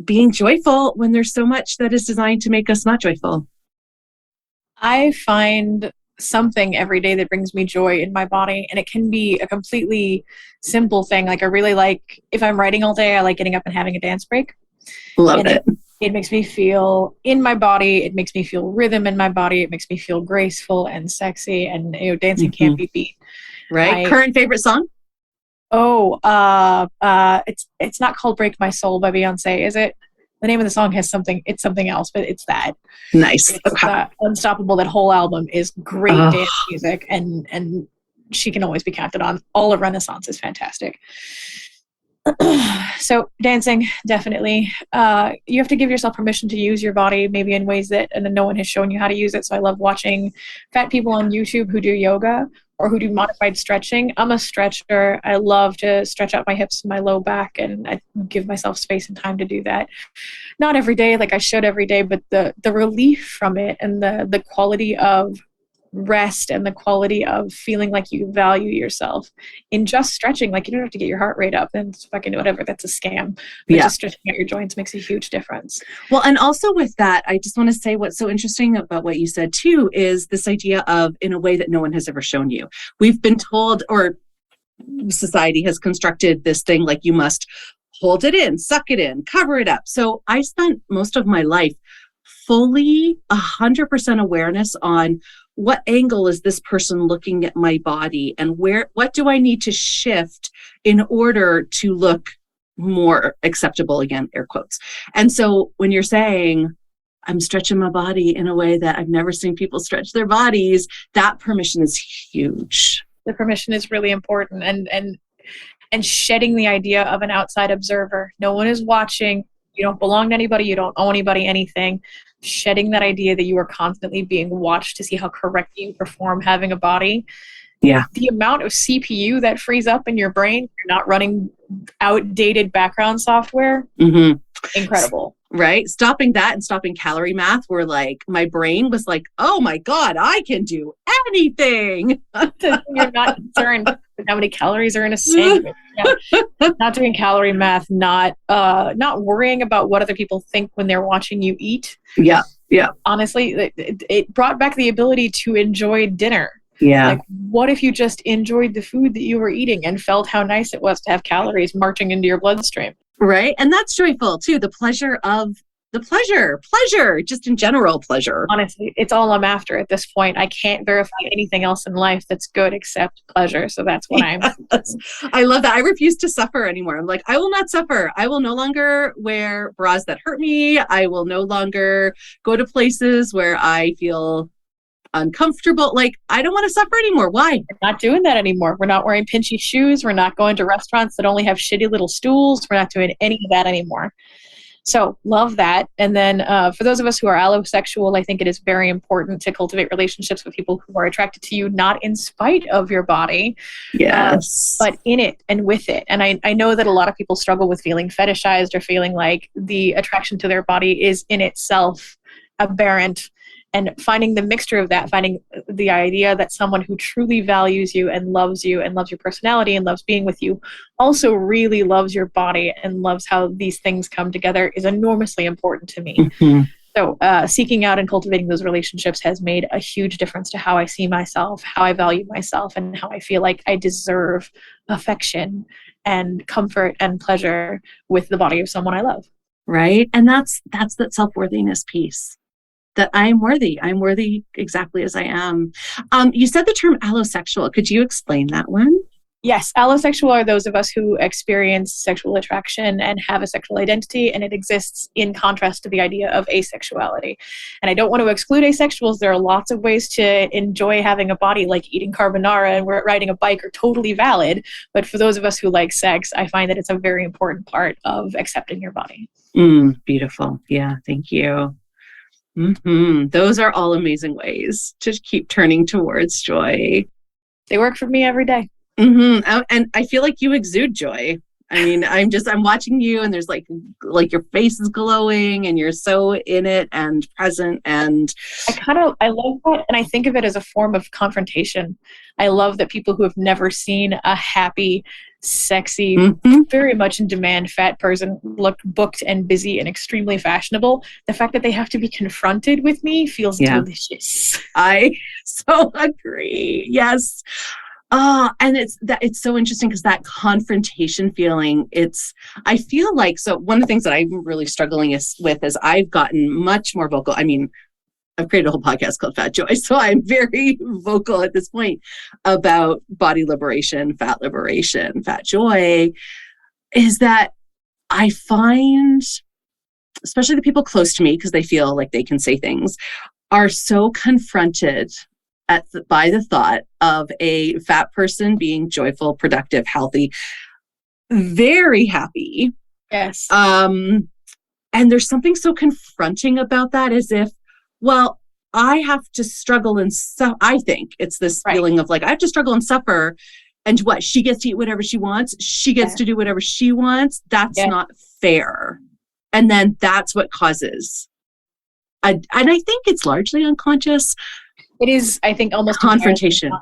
being joyful when there's so much that is designed to make us not joyful? I find something every day that brings me joy in my body, and it can be a completely simple thing. Like I really like, if I'm writing all day, I like getting up and having a dance break. Love it. It makes me feel in my body. It makes me feel rhythm in my body. It makes me feel graceful and sexy, and dancing can't be beat. Right. Current favorite song? It's not called "Break My Soul" by Beyonce, is it? The name of the song has something. It's something else, but it's that. Nice. It's Unstoppable. That whole album is great dance music, and she can always be counted on. All of Renaissance is fantastic. So dancing, definitely. You have to give yourself permission to use your body, maybe in ways that no one has shown you how to use it. So I love watching fat people on YouTube who do yoga or who do modified stretching. I'm a stretcher. I love to stretch out my hips and my low back, and I give myself space and time to do that. Not every day like I should every day, but the relief from it and the quality of rest and the quality of feeling like you value yourself in just stretching. Like, you don't have to get your heart rate up and fucking whatever, that's a scam. But just stretching out your joints makes a huge difference. Well, and also with that, I just want to say what's so interesting about what you said too is this idea of in a way that no one has ever shown you. We've been told, or society has constructed this thing like you must hold it in, suck it in, cover it up. So I spent most of my life fully 100% awareness on what angle is this person looking at my body and what do I need to shift in order to look more acceptable, again, air quotes. And so when you're saying, I'm stretching my body in a way that I've never seen people stretch their bodies, that permission is huge. The permission is really important, and shedding the idea of an outside observer. No one is watching. You don't belong to anybody. You don't owe anybody anything. Shedding that idea that you are constantly being watched to see how correctly you perform having a body. Yeah. The amount of CPU that frees up in your brain, you're not running outdated background software. Mm-hmm. Incredible. Right? Stopping that and stopping calorie math were like, my brain was like, oh my God, I can do anything. You're not concerned with how many calories are in a sandwich. Yeah. Not doing calorie math, not worrying about what other people think when they're watching you eat. Yeah. Yeah. Honestly, it brought back the ability to enjoy dinner. Yeah. Like, what if you just enjoyed the food that you were eating and felt how nice it was to have calories marching into your bloodstream? Right. And that's joyful too. The pleasure, just in general pleasure. Honestly, it's all I'm after at this point. I can't verify anything else in life that's good except pleasure. So that's what I'm. I love that. I refuse to suffer anymore. I'm like, I will not suffer. I will no longer wear bras that hurt me. I will no longer go to places where I feel uncomfortable. Like, I don't want to suffer anymore. Why? We're not doing that anymore. We're not wearing pinchy shoes. We're not going to restaurants that only have shitty little stools. We're not doing any of that anymore. So love that. And then for those of us who are allosexual, I think it is very important to cultivate relationships with people who are attracted to you, not in spite of your body, yes, but in it and with it. And I know that a lot of people struggle with feeling fetishized or feeling like the attraction to their body is in itself aberrant. And finding the mixture of that, finding the idea that someone who truly values you and loves your personality and loves being with you also really loves your body and loves how these things come together is enormously important to me. Mm-hmm. So seeking out and cultivating those relationships has made a huge difference to how I see myself, how I value myself, and how I feel like I deserve affection and comfort and pleasure with the body of someone I love. Right. And that's that self-worthiness piece. That I'm worthy. I'm worthy exactly as I am. You said the term allosexual. Could you explain that one? Yes. Allosexual are those of us who experience sexual attraction and have a sexual identity, and it exists in contrast to the idea of asexuality. And I don't want to exclude asexuals. There are lots of ways to enjoy having a body, like eating carbonara and riding a bike, are totally valid. But for those of us who like sex, I find that it's a very important part of accepting your body. Beautiful. Yeah. Thank you. Mm-hmm. Those are all amazing ways to keep turning towards joy. They work for me every day. Mm-hmm. And I feel like you exude joy. I mean, I'm watching you, and there's like your face is glowing and you're so in it and present. And I love that. And I think of it as a form of confrontation. I love that people who have never seen a happy, sexy, very much in demand fat person look booked and busy and extremely fashionable. The fact that they have to be confronted with me feels delicious. I so agree. Yes. And it's so interesting because that confrontation feeling, I feel like, so one of the things that I'm really struggling with is I've gotten much more vocal. I mean, I've created a whole podcast called Fat Joy, so I'm very vocal at this point about body liberation, fat joy, is that I find, especially the people close to me, because they feel like they can say things, are so confronted by the thought of a fat person being joyful, productive, healthy, very happy. Yes. And there's something so confronting about that, as if, well, I have to struggle and I think it's this feeling of like, I have to struggle and suffer, and what, she gets to eat whatever she wants. She gets to do whatever she wants. That's not fair. And then that's what causes, and I think it's largely unconscious, It is, I think, almost confrontation.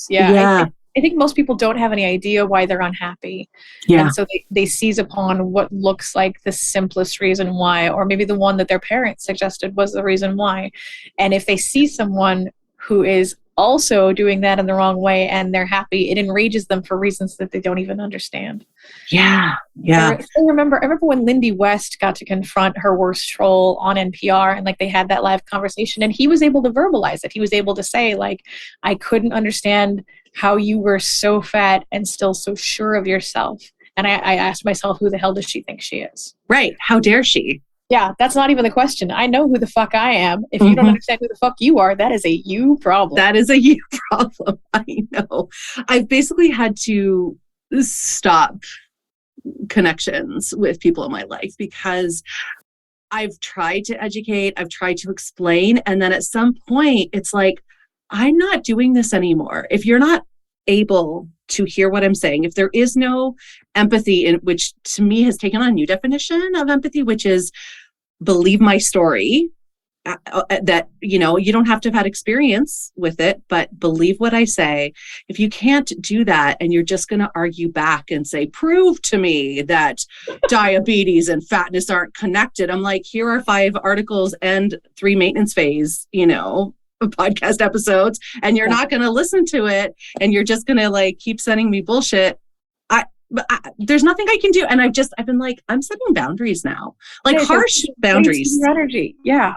Yeah. Yeah. I think most people don't have any idea why they're unhappy. Yeah. And so they seize upon what looks like the simplest reason why, or maybe the one that their parents suggested was the reason why. And if they see someone who is also doing that in the wrong way and they're happy, it enrages them for reasons that they don't even understand. Yeah. Yeah. I remember when Lindy West got to confront her worst troll on NPR, and like they had that live conversation, and he was able to verbalize it. He was able to say, like, I couldn't understand how you were so fat and still so sure of yourself. And I asked myself, who the hell does she think she is? Right. How dare she? Yeah, that's not even the question. I know who the fuck I am. If you don't understand who the fuck you are, that is a you problem. That is a you problem. I know. I've basically had to stop connections with people in my life because I've tried to educate, I've tried to explain, and then at some point it's like, I'm not doing this anymore. If you're not able to hear what I'm saying, if there is no empathy, in which to me has taken on a new definition of empathy, which is believe my story, that, you know, you don't have to have had experience with it, but believe what I say. If you can't do that and you're just going to argue back and say, prove to me that diabetes and fatness aren't connected. I'm like, here are 5 articles and 3 maintenance phase, you know, podcast episodes, and you're not going to listen to it. And you're just going to like keep sending me bullshit. There's nothing I can do. And I've been like, I'm setting boundaries now, like harsh boundaries. Your energy. Yeah.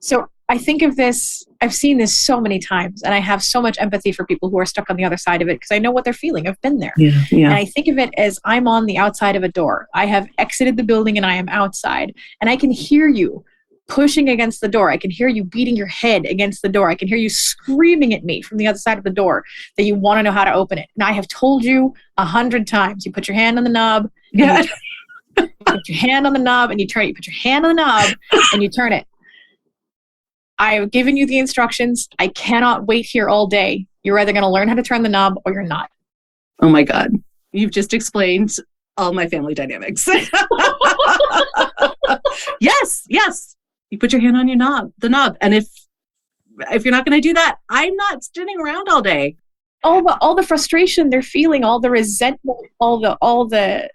So I think of this, I've seen this so many times, and I have so much empathy for people who are stuck on the other side of it because I know what they're feeling. I've been there. Yeah. And I think of it as I'm on the outside of a door. I have exited the building and I am outside, and I can hear you pushing against the door. I can hear you beating your head against the door. I can hear you screaming at me from the other side of the door that you want to know how to open it. And I have told you 100 times, you put your hand on the knob. Yeah. You put your hand on the knob and you turn it. You put your hand on the knob and you turn it. I have given you the instructions. I cannot wait here all day. You're either going to learn how to turn the knob or you're not. Oh my God. You've just explained all my family dynamics. Yes. You put your hand on the knob. And if you're not going to do that, I'm not standing around all day. All the frustration they're feeling, all the resentment, all the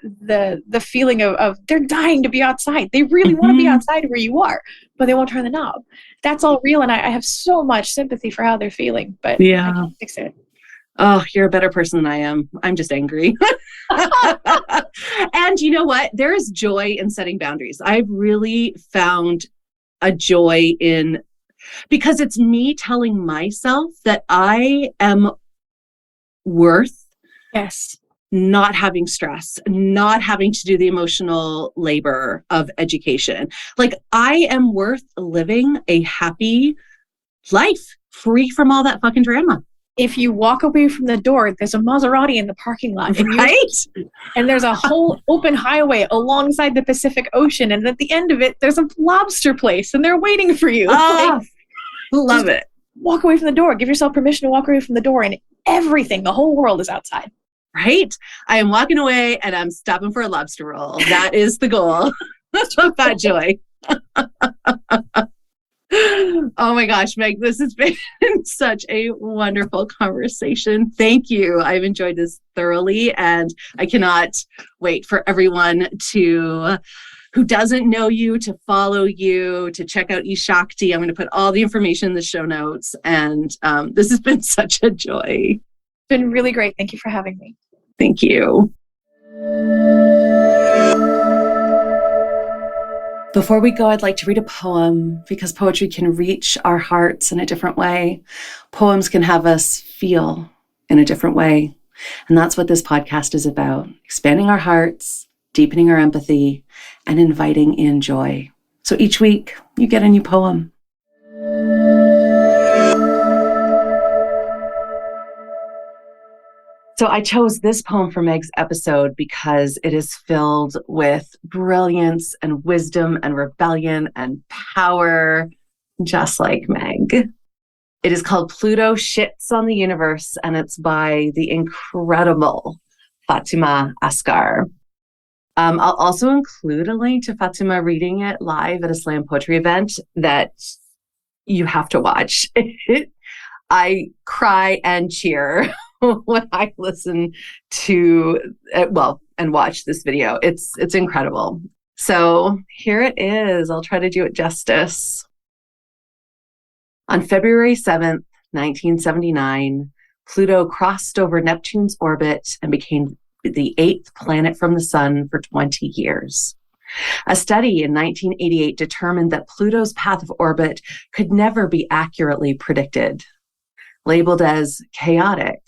feeling of they're dying to be outside. They really want to be outside where you are, but they won't turn the knob. That's all real, and I have so much sympathy for how they're feeling, but I can't fix it. Oh, you're a better person than I am. I'm just angry. And you know what? There is joy in setting boundaries. I've really found a joy in, because it's me telling myself that I am worth not having stress, not having to do the emotional labor of education. Like, I am worth living a happy life free from all that fucking drama. If you walk away from the door, there's a Maserati in the parking lot. Right? And there's a whole open highway alongside the Pacific Ocean. And at the end of it, there's a lobster place and they're waiting for you. Love it. Walk away from the door. Give yourself permission to walk away from the door, and everything, the whole world is outside. Right? I am walking away and I'm stopping for a lobster roll. That is the goal. That's Fat Joy. Oh my gosh, Meg, this has been such a wonderful conversation. Thank you. I've enjoyed this thoroughly, and I cannot wait for everyone who doesn't know you to follow you, to check out eShakti. I'm going to put all the information in the show notes, and this has been such a joy. It's been really great. Thank you for having me. Thank you. Before we go, I'd like to read a poem, because poetry can reach our hearts in a different way. Poems can have us feel in a different way. And that's what this podcast is about: expanding our hearts, deepening our empathy, and inviting in joy. So each week, you get a new poem. So I chose this poem for Meg's episode because it is filled with brilliance and wisdom and rebellion and power, just like Meg. It is called Pluto Shits on the Universe, and it's by the incredible Fatima Asghar. I'll also include a link to Fatima reading it live at a slam poetry event that you have to watch. I cry and cheer when I listen to, and watch this video. It's incredible. So here it is. I'll try to do it justice. On February 7th, 1979, Pluto crossed over Neptune's orbit and became the 8th planet from the sun for 20 years. A study in 1988 determined that Pluto's path of orbit could never be accurately predicted. Labeled as chaotic,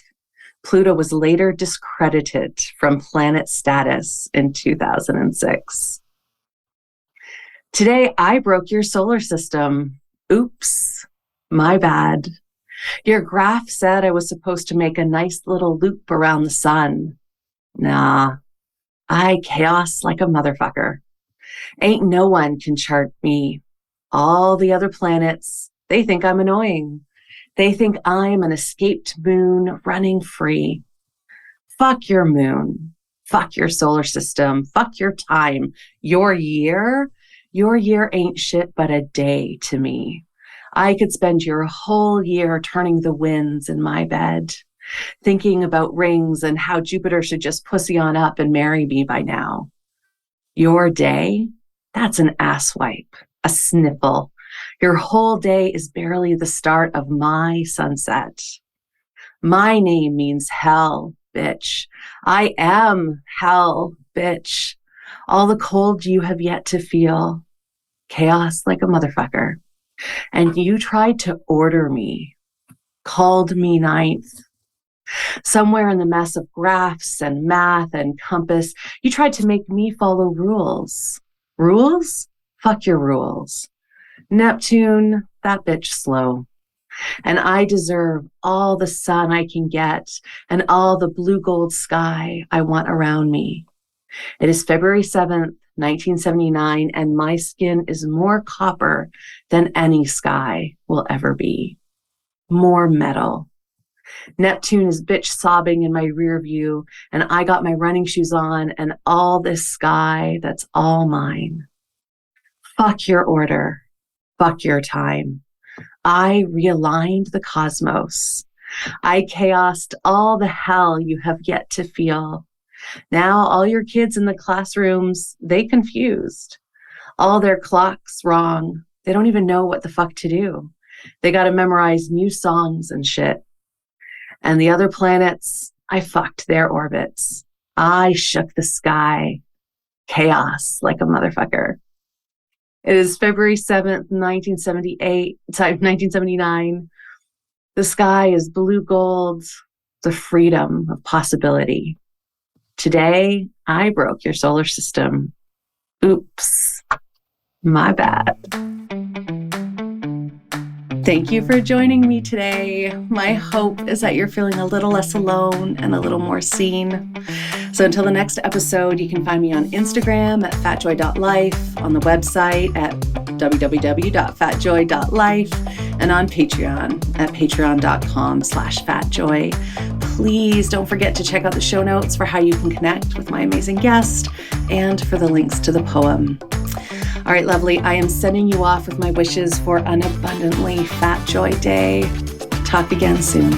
Pluto was later discredited from planet status in 2006. Today, I broke your solar system. Oops, my bad. Your graph said I was supposed to make a nice little loop around the sun. Nah, I chaos like a motherfucker. Ain't no one can chart me. All the other planets, they think I'm annoying. They think I'm an escaped moon running free. Fuck your moon. Fuck your solar system. Fuck your time. Your year ain't shit but a day to me. I could spend your whole year turning the winds in my bed, thinking about rings and how Jupiter should just pussy on up and marry me by now. Your day, that's an asswipe, a sniffle. Your whole day is barely the start of my sunset. My name means hell, bitch. I am hell, bitch. All the cold you have yet to feel. Chaos like a motherfucker. And you tried to order me, called me ninth. Somewhere in the mess of graphs and math and compass, you tried to make me follow rules. Rules? Fuck your rules. Neptune, that bitch slow. And I deserve all the sun I can get and all the blue gold sky I want around me. It is February 7th, 1979, and my skin is more copper than any sky will ever be. More metal. Neptune is bitch sobbing in my rear view, and I got my running shoes on and all this sky that's all mine. Fuck your order. Fuck your time. I realigned the cosmos. I chaosed all the hell you have yet to feel. Now all your kids in the classrooms, they confused. All their clocks wrong. They don't even know what the fuck to do. They got to memorize new songs and shit. And the other planets, I fucked their orbits. I shook the sky. Chaos like a motherfucker. It is February 7th, 1979. The sky is blue gold, the freedom of possibility. Today, I broke your solar system. Oops, my bad. Thank you for joining me today. My hope is that you're feeling a little less alone and a little more seen. So until the next episode, you can find me on Instagram at fatjoy.life, on the website at www.fatjoy.life, and on Patreon at patreon.com/fatjoy. Please don't forget to check out the show notes for how you can connect with my amazing guest and for the links to the poem. All right, lovely. I am sending you off with my wishes for an abundantly fat joy day. Talk again soon.